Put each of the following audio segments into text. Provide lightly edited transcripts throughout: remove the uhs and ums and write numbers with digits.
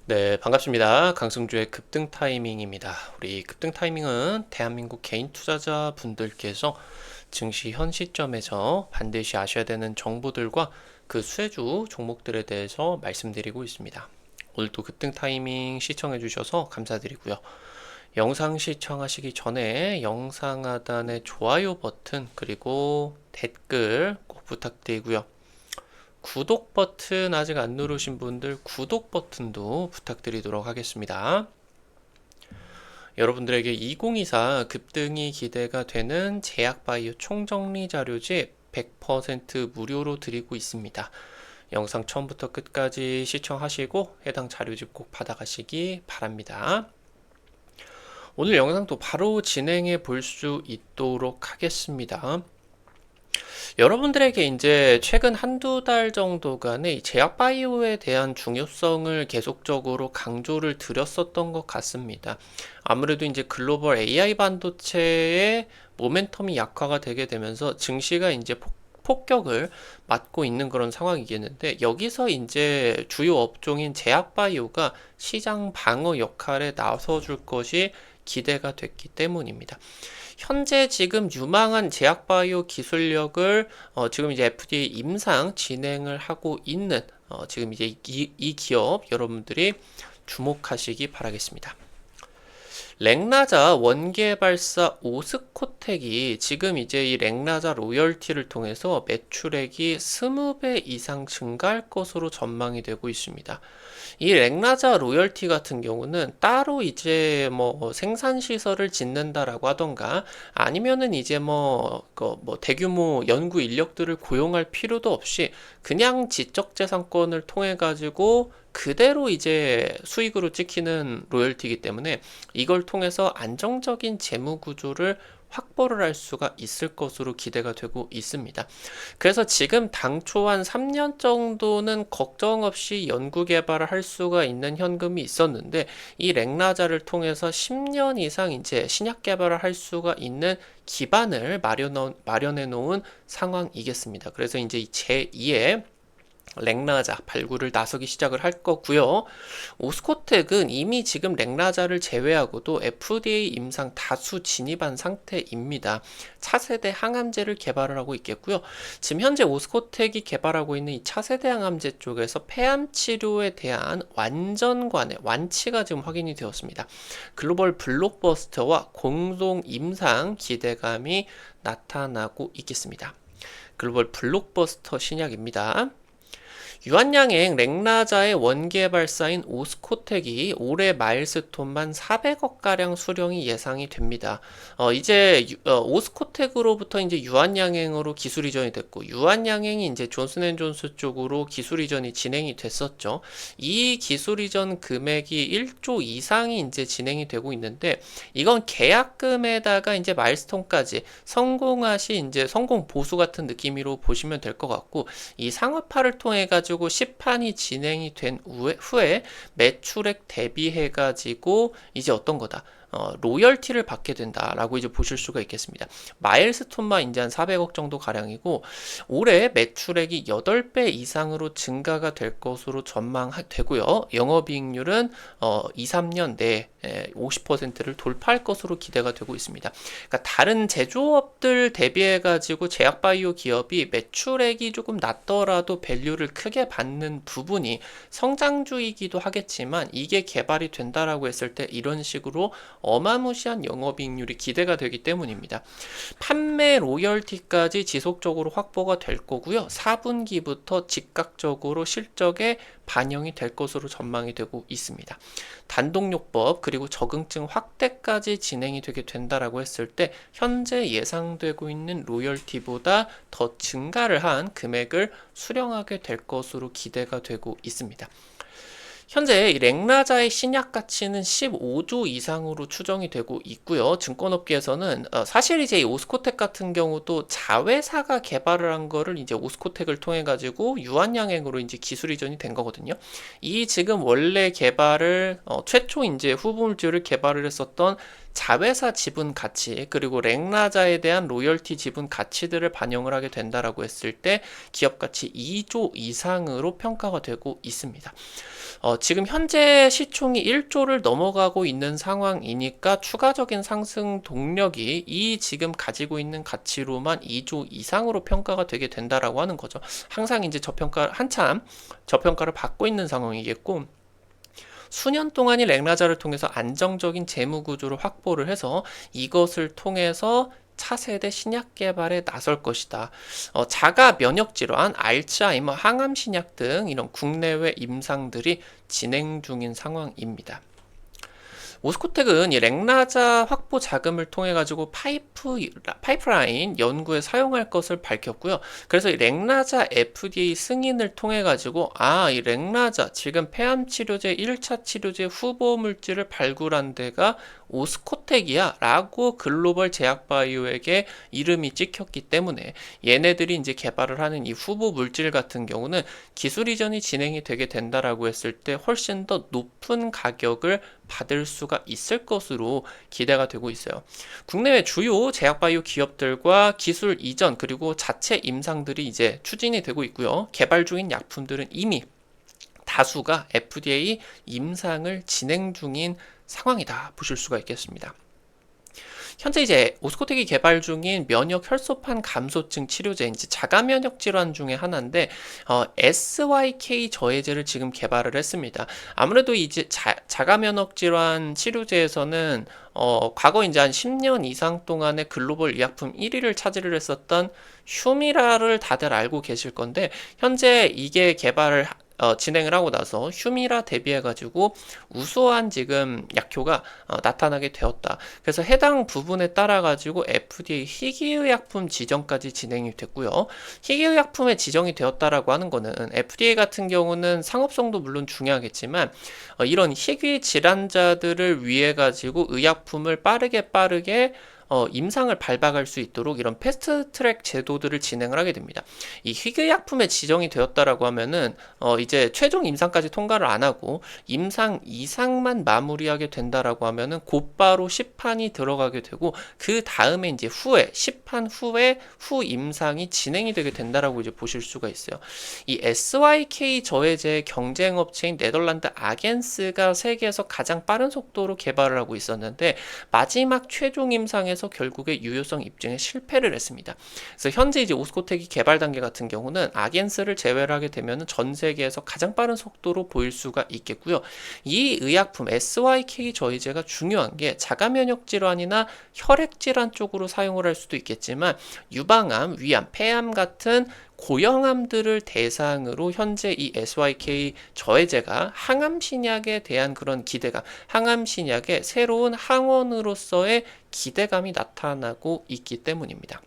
네, 반갑습니다. 강승주의 급등 타이밍입니다. 우리 급등 타이밍은 대한민국 개인 투자자 분들께서 증시 현 시점에서 반드시 아셔야 되는 정보들과 그 수혜주 종목들에 대해서 말씀드리고 있습니다. 오늘도 급등 타이밍 시청해 주셔서 감사드리고요. 영상 시청하시기 전에 영상 하단의 좋아요 버튼 그리고 댓글 꼭 부탁드리고요. 구독 버튼 아직 안 누르신 분들 구독 버튼도 부탁드리도록 하겠습니다. 여러분들에게 2024 급등이 기대가 되는 제약바이오 총정리 자료집 100% 무료로 드리고 있습니다. 영상 처음부터 끝까지 시청하시고 해당 자료집 꼭 받아가시기 바랍니다. 오늘 영상도 바로 진행해 볼 수 있도록 하겠습니다. 여러분들에게 이제 최근 한두 달 정도간의 제약바이오에 대한 중요성을 계속적으로 강조를 드렸었던 것 같습니다. 아무래도 이제 글로벌 AI 반도체의 모멘텀이 약화가 되게 되면서 증시가 이제 폭격을 맞고 있는 그런 상황이겠는데, 여기서 이제 주요 업종인 제약바이오가 시장 방어 역할에 나서줄 것이 기대가 됐기 때문입니다. 현재 지금 유망한 제약바이오 기술력을 지금 이제 FDA 임상 진행을 하고 있는 지금 이제 이 기업 여러분들이 주목하시기 바라겠습니다. 렉나자 원개발사 오스코텍이 지금 이제 이 렉나자 로열티를 통해서 매출액이 20배 이상 증가할 것으로 전망이 되고 있습니다. 이 렉나자 로열티 같은 경우는 따로 이제 뭐 생산 시설을 짓는다라고 하던가 아니면은 이제 뭐 대규모 연구 인력들을 고용할 필요도 없이 그냥 지적재산권을 통해 가지고 그대로 이제 수익으로 찍히는 로열티이기 때문에 이걸 통해서 안정적인 재무 구조를 확보를 할 수가 있을 것으로 기대가 되고 있습니다. 그래서 지금 당초 한 3년 정도는 걱정 없이 연구 개발을 할 수가 있는 현금이 있었는데, 이 렉나자를 통해서 10년 이상 이제 신약 개발을 할 수가 있는 기반을 마련해 놓은 상황이겠습니다. 그래서 이제 제2의 렉나자 발굴을 나서기 시작을 할 거고요. 오스코텍은 이미 지금 렉나자를 제외하고도 FDA 임상 다수 진입한 상태입니다. 차세대 항암제를 개발을 하고 있겠고요. 지금 현재 오스코텍이 개발하고 있는 이 차세대 항암제 쪽에서 폐암 치료에 대한 완전관의 완치가 지금 확인이 되었습니다. 글로벌 블록버스터와 공동 임상 기대감이 나타나고 있겠습니다. 글로벌 블록버스터 신약입니다. 유한양행 렉나자의 원개발사인 오스코텍이 올해 마일스톤만 400억가량 수령이 예상이 됩니다. 이제 오스코텍으로부터 이제 유한양행으로 기술 이전이 됐고, 유한양행이 이제 존슨앤존스 쪽으로 기술 이전이 진행이 됐었죠. 이 기술 이전 금액이 1조 이상이 이제 진행이 되고 있는데, 이건 계약금에다가 이제 마일스톤까지 성공하시 이제 성공 보수 같은 느낌으로 보시면 될 것 같고, 이 상업화를 통해 가지고 시판이 진행이 된 후에 매출액 대비해 가지고 이제 어떤 거다, 로열티를 받게 된다라고 이제 보실 수가 있겠습니다. 마일스톤만 이제 한 400억 정도 가량이고, 올해 매출액이 8배 이상으로 증가가 될 것으로 전망되고요. 영업이익률은 2, 3년 내에 50%를 돌파할 것으로 기대가 되고 있습니다. 그러니까 다른 제조업들 대비해 가지고 제약바이오 기업이 매출액이 조금 낮더라도 밸류를 크게 받는 부분이 성장주이기도 하겠지만, 이게 개발이 된다라고 했을 때 이런 식으로 어마무시한 영업이익률이 기대가 되기 때문입니다. 판매 로열티까지 지속적으로 확보가 될 거고요. 4분기부터 즉각적으로 실적에 반영이 될 것으로 전망이 되고 있습니다. 단독요법 그리고 적응증 확대까지 진행이 되게 된다라고 했을 때 현재 예상되고 있는 로열티보다 더 증가를 한 금액을 수령하게 될 것으로 기대가 되고 있습니다. 현재 이 렉나자의 신약 가치는 15조 이상으로 추정이 되고 있고요. 증권업계에서는 사실 이제 이 오스코텍 같은 경우도 자회사가 개발을 한 거를 이제 오스코텍을 통해 가지고 유한양행으로 이제 기술 이전이 된 거거든요. 이 지금 원래 개발을 최초 이제 후보물질을 개발을 했었던 자회사 지분 가치 그리고 렉나자에 대한 로열티 지분 가치들을 반영을 하게 된다라고 했을 때 기업 가치 2조 이상으로 평가가 되고 있습니다. 지금 현재 시총이 1조를 넘어가고 있는 상황이니까 추가적인 상승 동력이 이 지금 가지고 있는 가치로만 2조 이상으로 평가가 되게 된다라고 하는 거죠. 항상 이제 한참 저평가를 받고 있는 상황이겠고, 수년 동안 이 렉나자를 통해서 안정적인 재무 구조를 확보를 해서 이것을 통해서 차세대 신약 개발에 나설 것이다. 자가 면역 질환, 알츠하이머, 항암 신약 등 이런 국내외 임상들이 진행 중인 상황입니다. 오스코텍은 이 렉나자 확보 자금을 통해 가지고 파이프라인 연구에 사용할 것을 밝혔고요. 그래서 이 렉나자 FDA 승인을 통해 가지고 이 렉나자 지금 폐암 치료제 1차 치료제 후보 물질을 발굴한 데가 오스코텍이야 라고 글로벌 제약바이오에게 이름이 찍혔기 때문에 얘네들이 이제 개발을 하는 이 후보 물질 같은 경우는 기술 이전이 진행이 되게 된다라고 했을 때 훨씬 더 높은 가격을 받을 수가 있을 것으로 기대가 되고 있어요. 국내외 주요 제약바이오 기업들과 기술 이전 그리고 자체 임상들이 이제 추진이 되고 있고요. 개발 중인 약품들은 이미 다수가 FDA 임상을 진행 중인 상황이다 보실 수가 있겠습니다. 현재 이제 오스코텍이 개발 중인 면역 혈소판 감소증 치료제, 이제 자가 면역 질환 중에 하나인데 SYK 저해제를 지금 개발을 했습니다. 아무래도 이제 자가 면역 질환 치료제에서는 과거 이제 한 10년 이상 동안의 글로벌 의약품 1위를 차지를 했었던 휴미라를 다들 알고 계실 건데, 현재 이게 개발을 진행을 하고 나서 휴미라 대비해가지고 우수한 지금 약효가 나타나게 되었다. 그래서 해당 부분에 따라가지고 FDA 희귀의약품 지정까지 진행이 됐고요. 희귀의약품에 지정이 되었다라고 하는 거는 FDA 같은 경우는 상업성도 물론 중요하겠지만 이런 희귀 질환자들을 위해 가지고 의약품을 빠르게 임상을 밟아갈 수 있도록 이런 패스트 트랙 제도들을 진행을 하게 됩니다. 이 희귀약품에 지정이 되었다라고 하면은 이제 최종 임상까지 통과를 안 하고 임상 이상만 마무리하게 된다라고 하면은 곧바로 시판이 들어가게 되고 그 다음에 이제 시판 후에 후 임상이 진행이 되게 된다라고 이제 보실 수가 있어요. 이 SYK 저해제의 경쟁 업체인 네덜란드 아겐스가 세계에서 가장 빠른 속도로 개발을 하고 있었는데 마지막 최종 임상에서 결국에 유효성 입증에 실패를 했습니다. 그래서 현재 이제 오스코텍이 개발 단계 같은 경우는 아겐스를 제외를 하게 되면 전 세계에서 가장 빠른 속도로 보일 수가 있겠고요. 이 의약품 SYK 저해제가 중요한 게 자가 면역 질환이나 혈액 질환 쪽으로 사용을 할 수도 있겠지만 유방암, 위암, 폐암 같은 고형암들을 대상으로 현재 이 SYK 저해제가 항암 신약에 대한 그런 기대감, 항암 신약의 새로운 항원으로서의 기대감이 나타나고 있기 때문입니다.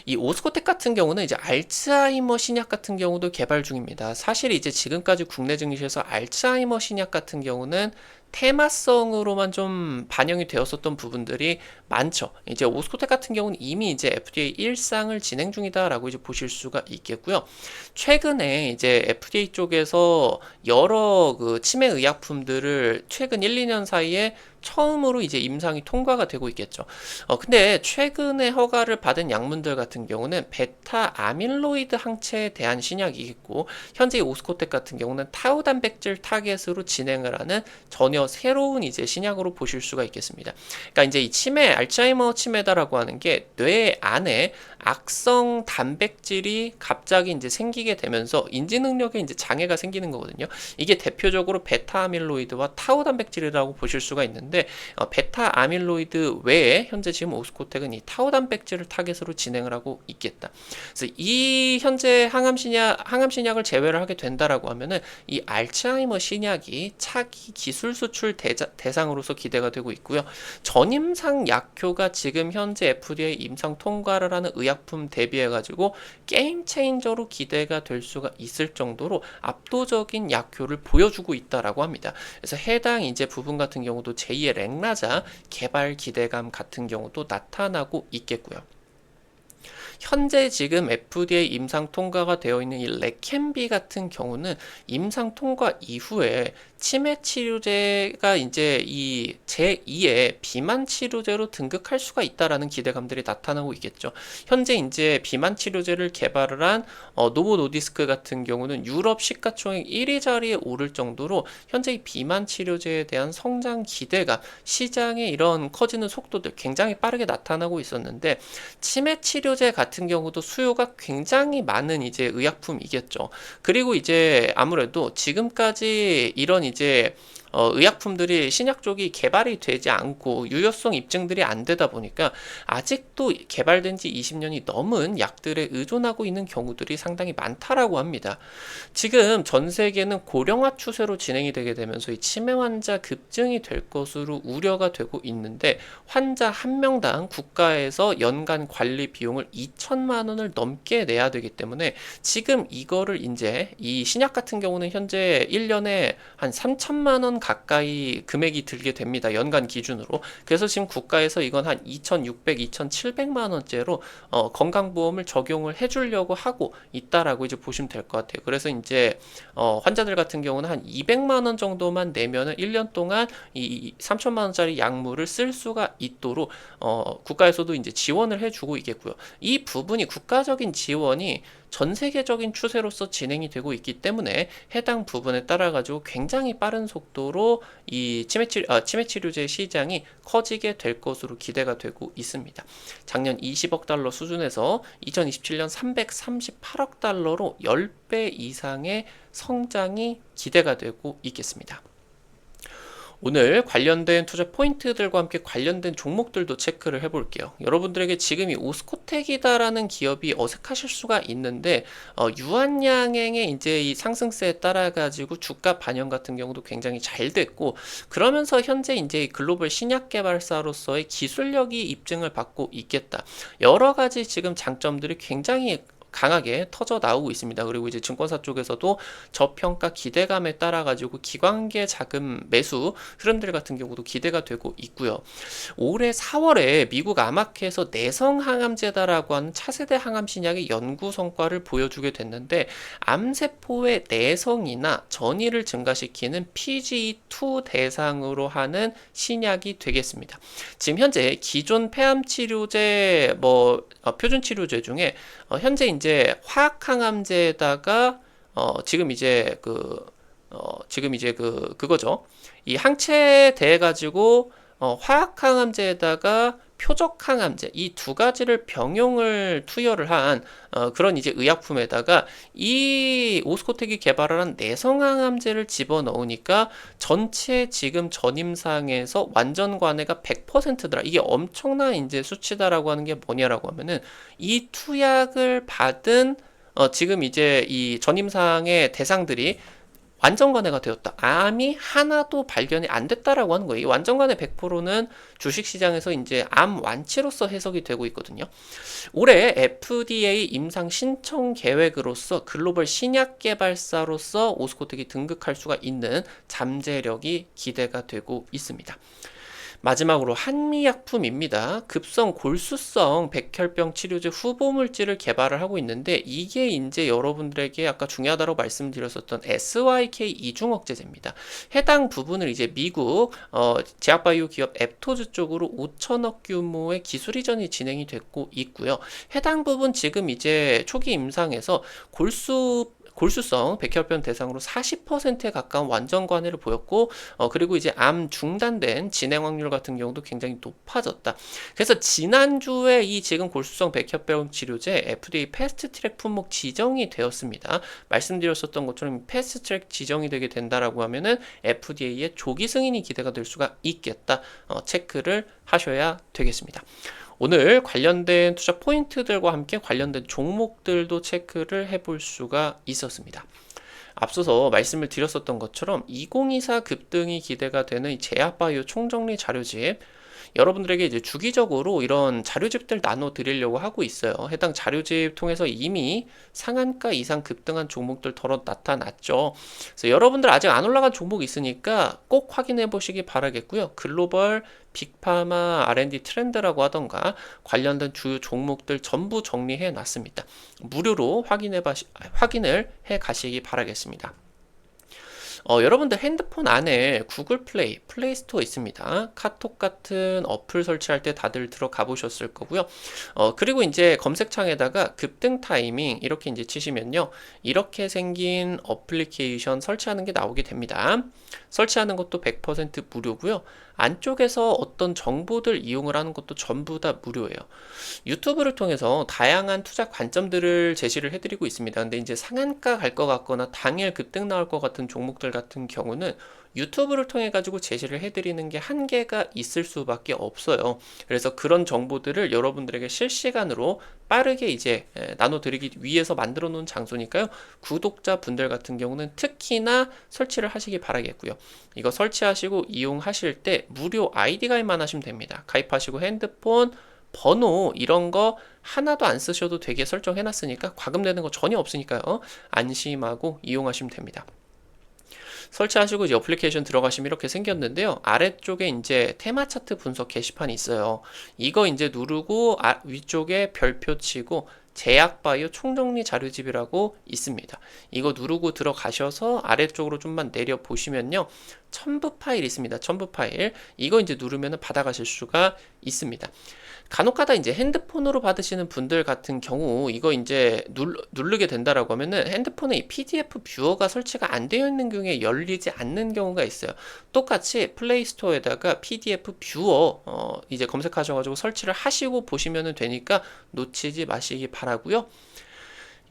이 오스코텍 같은 경우는 이제 알츠하이머 신약 같은 경우도 개발 중입니다. 사실 이제 지금까지 국내 증시에서 알츠하이머 신약 같은 경우는 테마성으로만 좀 반영이 되었었던 부분들이 많죠. 이제 오스코텍 같은 경우는 이미 이제 FDA 1상을 진행 중이다라고 이제 보실 수가 있겠고요. 최근에 이제 FDA 쪽에서 여러 그 치매 의약품들을 최근 1, 2년 사이에 처음으로 이제 임상이 통과가 되고 있겠죠. 근데 최근에 허가를 받은 약물들 같은 경우는 베타 아밀로이드 항체에 대한 신약이겠고, 현재 오스코텍 같은 경우는 타우 단백질 타겟으로 진행을 하는 전혀 새로운 이제 신약으로 보실 수가 있겠습니다. 그러니까 이제 이 치매, 알츠하이머 치매다라고 하는 게 뇌 안에 악성 단백질이 갑자기 이제 생기게 되면서 인지 능력에 이제 장애가 생기는 거거든요. 이게 대표적으로 베타 아밀로이드와 타우 단백질이라고 보실 수가 있는데 베타 아밀로이드 외에 현재 지금 오스코텍은 이 타우 단백질을 타겟으로 진행을 하고 있겠다. 그래서 이 현재 항암 신약을 제외를 하게 된다라고 하면은 이 알츠하이머 신약이 차기 기술 수출 대상으로서 기대가 되고 있고요. 전임상 약효가 지금 현재 FDA 임상 통과를 하는 의약품 대비해가지고 게임 체인저로 기대가 될 수가 있을 정도로 압도적인 약효를 보여주고 있다라고 합니다. 그래서 해당 이제 부분 같은 경우도 제2의 렉나자 개발 기대감 같은 경우도 나타나고 있겠고요. 현재 지금 FDA 임상 통과가 되어 있는 이 레켐비 같은 경우는 임상 통과 이후에 치매 치료제가 이제 이 제2의 비만 치료제로 등극할 수가 있다라는 기대감들이 나타나고 있겠죠. 현재 이제 비만 치료제를 개발을 한 노보 노디스크 같은 경우는 유럽 시가총액 1위 자리에 오를 정도로 현재 이 비만 치료제에 대한 성장 기대가 시장의 이런 커지는 속도들 굉장히 빠르게 나타나고 있었는데 치매 치료제 같은 경우도 수요가 굉장히 많은 이제 의약품이겠죠. 그리고 이제 아무래도 지금까지 이런 이제 의약품들이 신약 쪽이 개발이 되지 않고 유효성 입증들이 안 되다 보니까 아직도 개발된 지 20년이 넘은 약들에 의존하고 있는 경우들이 상당히 많다라고 합니다. 지금 전 세계는 고령화 추세로 진행이 되게 되면서 이 치매 환자 급증이 될 것으로 우려가 되고 있는데 환자 한 명당 국가에서 연간 관리 비용을 2천만 원을 넘게 내야 되기 때문에 지금 이거를 이제 이 신약 같은 경우는 현재 1년에 한 3천만 원 가까이 금액이 들게 됩니다. 연간 기준으로. 그래서 지금 국가에서 이건 한 2,600, 2,700만 원째로 건강보험을 적용을 해주려고 하고 있다라고 이제 보시면 될 것 같아요. 그래서 이제 환자들 같은 경우는 한 200만 원 정도만 내면은 1년 동안 이 3천만 원짜리 약물을 쓸 수가 있도록 국가에서도 이제 지원을 해주고 있겠고요. 이 부분이 국가적인 지원이 전 세계적인 추세로서 진행이 되고 있기 때문에 해당 부분에 따라 가지고 굉장히 빠른 속도로 이 치매 치료제 시장이 커지게 될 것으로 기대가 되고 있습니다. 작년 20억 달러 수준에서 2027년 338억 달러로 10배 이상의 성장이 기대가 되고 있겠습니다. 오늘 관련된 투자 포인트들과 함께 관련된 종목들도 체크를 해볼게요. 여러분들에게 지금 이 오스코텍이다라는 기업이 어색하실 수가 있는데 유한양행의 이제 이 상승세에 따라 가지고 주가 반영 같은 경우도 굉장히 잘 됐고 그러면서 현재 이제 글로벌 신약 개발사로서의 기술력이 입증을 받고 있겠다. 여러 가지 지금 장점들이 굉장히 강하게 터져 나오고 있습니다. 그리고 이제 증권사 쪽에서도 저평가 기대감에 따라 가지고 기관계 자금 매수 흐름들 같은 경우도 기대가 되고 있고요. 올해 4월에 미국 아마케에서 내성 항암제다라고 하는 차세대 항암 신약의 연구 성과를 보여주게 됐는데 암세포의 내성이나 전이를 증가시키는 PGE2 대상으로 하는 신약이 되겠습니다. 지금 현재 기존 폐암 치료제 표준 치료제 중에 현재 이제 화학 항암제에다가 그거죠. 이 항체에 대해 가지고 화학 항암제에다가 표적 항암제 이 두 가지를 병용을 투여를 한 그런 이제 의약품에다가 이 오스코텍이 개발을 한 내성 항암제를 집어넣으니까 전체 지금 전임상에서 완전 관해가 100%더라. 이게 엄청난 이제 수치다라고 하는 게 뭐냐라고 하면은 이 투약을 받은 지금 이제 이 전임상의 대상들이 완전관해가 되었다. 암이 하나도 발견이 안 됐다라고 하는 거예요. 이 완전관해 100%는 주식시장에서 이제 암 완치로서 해석이 되고 있거든요. 올해 FDA 임상 신청 계획으로서 글로벌 신약 개발사로서 오스코텍이 등극할 수가 있는 잠재력이 기대가 되고 있습니다. 마지막으로 한미약품입니다. 급성 골수성 백혈병 치료제 후보물질을 개발을 하고 있는데 이게 이제 여러분들에게 아까 중요하다고 말씀드렸었던 SYK 이중억제제입니다. 해당 부분을 이제 미국 제약바이오 기업 앱토즈 쪽으로 5천억 규모의 기술 이전이 진행이 됐고 있고요. 해당 부분 지금 이제 초기 임상에서 골수성 백혈병 대상으로 40%에 가까운 완전 관해를 보였고 그리고 이제 암 중단된 진행 확률 같은 경우도 굉장히 높아졌다. 그래서 지난주에 이 지금 골수성 백혈병 치료제 FDA 패스트트랙 품목 지정이 되었습니다. 말씀드렸었던 것처럼 패스트트랙 지정이 되게 된다라고 하면은 FDA의 조기 승인이 기대가 될 수가 있겠다. 체크를 하셔야 되겠습니다. 오늘 관련된 투자 포인트들과 함께 관련된 종목들도 체크를 해볼 수가 있었습니다. 앞서서 말씀을 드렸었던 것처럼 2024 급등이 기대가 되는 이 제약바이오 총정리 자료집 여러분들에게 이제 주기적으로 이런 자료집들 나눠 드리려고 하고 있어요. 해당 자료집 통해서 이미 상한가 이상 급등한 종목들 덜어 나타났죠. 그래서 여러분들 아직 안 올라간 종목 있으니까 꼭 확인해 보시기 바라겠고요. 글로벌 빅파마 R&D 트렌드라고 하던가 관련된 주요 종목들 전부 정리해 놨습니다. 무료로 확인을 해 가시기 바라겠습니다. 여러분들 핸드폰 안에 구글 플레이, 플레이스토어 있습니다. 카톡 같은 어플 설치할 때 다들 들어가 보셨을 거고요. 그리고 이제 검색창에다가 급등 타이밍 이렇게 이제 치시면요. 이렇게 생긴 어플리케이션 설치하는 게 나오게 됩니다. 설치하는 것도 100% 무료고요. 안쪽에서 어떤 정보들 이용을 하는 것도 전부 다 무료예요. 유튜브를 통해서 다양한 투자 관점들을 제시를 해드리고 있습니다. 근데 이제 상한가 갈 것 같거나 당일 급등 나올 것 같은 종목들 같은 경우는 유튜브를 통해 가지고 제시를 해드리는 게 한계가 있을 수밖에 없어요. 그래서 그런 정보들을 여러분들에게 실시간으로 빠르게 이제 나눠드리기 위해서 만들어 놓은 장소니까요. 구독자 분들 같은 경우는 특히나 설치를 하시기 바라겠고요. 이거 설치하시고 이용하실 때 무료 아이디 가입만 하시면 됩니다. 가입하시고 핸드폰 번호 이런 거 하나도 안 쓰셔도 되게 설정해 놨으니까 과금되는 거 전혀 없으니까요. 안심하고 이용하시면 됩니다. 설치하시고 이제 어플리케이션 들어가시면 이렇게 생겼는데요. 아래쪽에 이제 테마 차트 분석 게시판이 있어요. 이거 이제 누르고 위쪽에 별표 치고 제약바이오 총정리 자료집이라고 있습니다. 이거 누르고 들어가셔서 아래쪽으로 좀만 내려 보시면요. 첨부 파일 있습니다. 첨부 파일. 이거 이제 누르면 받아가실 수가 있습니다. 간혹가다 이제 핸드폰으로 받으시는 분들 같은 경우 이거 이제 누르게 된다라고 하면은 핸드폰에 이 PDF 뷰어가 설치가 안 되어 있는 경우에 열리지 않는 경우가 있어요. 똑같이 플레이스토어에다가 PDF 뷰어 이제 검색하셔가지고 설치를 하시고 보시면 되니까 놓치지 마시기 바라고요.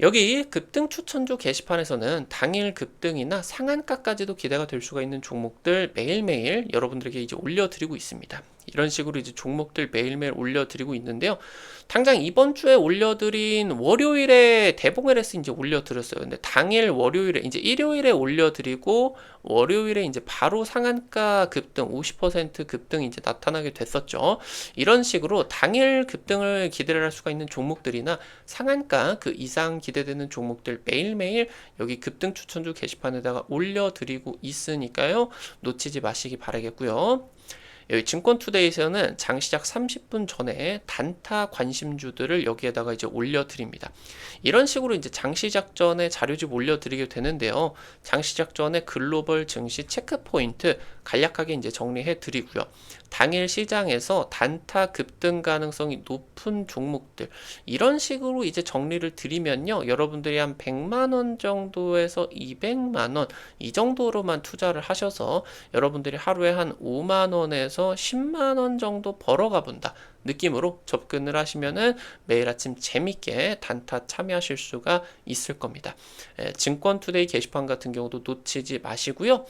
여기 급등 추천주 게시판에서는 당일 급등이나 상한가까지도 기대가 될 수가 있는 종목들 매일매일 여러분들에게 이제 올려드리고 있습니다. 이런 식으로 이제 종목들 매일매일 올려드리고 있는데요. 당장 이번 주에 올려드린 월요일에 대봉 LS 이제 올려드렸어요. 근데 당일 월요일에 이제 일요일에 올려드리고 월요일에 이제 바로 상한가 급등 50% 급등 이제 나타나게 됐었죠. 이런 식으로 당일 급등을 기대를 할 수가 있는 종목들이나 상한가 그 이상 기대되는 종목들 매일매일 여기 급등 추천주 게시판에다가 올려드리고 있으니까요. 놓치지 마시기 바라겠고요. 여기 증권투데이에서는 장 시작 30분 전에 단타 관심주들을 여기에다가 이제 올려드립니다. 이런 식으로 이제 장 시작 전에 자료집 올려드리게 되는데요. 장 시작 전에 글로벌 증시 체크 포인트 간략하게 이제 정리해 드리고요. 당일 시장에서 단타 급등 가능성이 높은 종목들 이런 식으로 이제 정리를 드리면요. 여러분들이 한 100만 원 정도에서 200만 원 이 정도로만 투자를 하셔서 여러분들이 하루에 한 5만 원에서 10만 원 정도 벌어가 본다. 느낌으로 접근을 하시면은 매일 아침 재밌게 단타 참여하실 수가 있을 겁니다. 증권투데이 게시판 같은 경우도 놓치지 마시고요.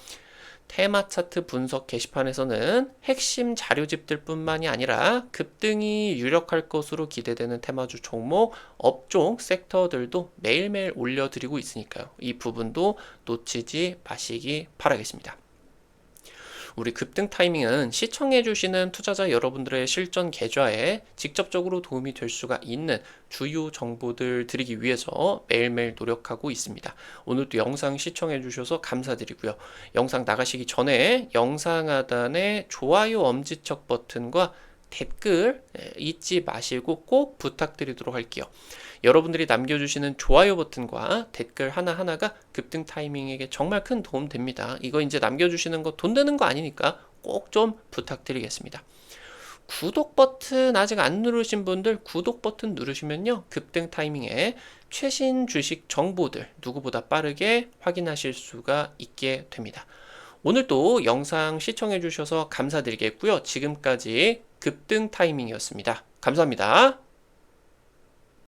테마 차트 분석 게시판에서는 핵심 자료집들 뿐만이 아니라 급등이 유력할 것으로 기대되는 테마주 종목, 업종, 섹터들도 매일매일 올려드리고 있으니까요. 이 부분도 놓치지 마시기 바라겠습니다. 우리 급등 타이밍은 시청해주시는 투자자 여러분들의 실전 계좌에 직접적으로 도움이 될 수가 있는 주요 정보들 드리기 위해서 매일매일 노력하고 있습니다. 오늘도 영상 시청해주셔서 감사드리고요. 영상 나가시기 전에 영상 하단에 좋아요 엄지척 버튼과 댓글 잊지 마시고 꼭 부탁드리도록 할게요. 여러분들이 남겨주시는 좋아요 버튼과 댓글 하나하나가 급등 타이밍에게 정말 큰 도움 됩니다. 이거 이제 남겨주시는 거 돈 드는 거 아니니까 꼭 좀 부탁드리겠습니다. 구독 버튼 아직 안 누르신 분들 구독 버튼 누르시면요. 급등 타이밍에 최신 주식 정보들 누구보다 빠르게 확인하실 수가 있게 됩니다. 오늘도 영상 시청해 주셔서 감사드리겠고요. 지금까지 급등 타이밍이었습니다. 감사합니다.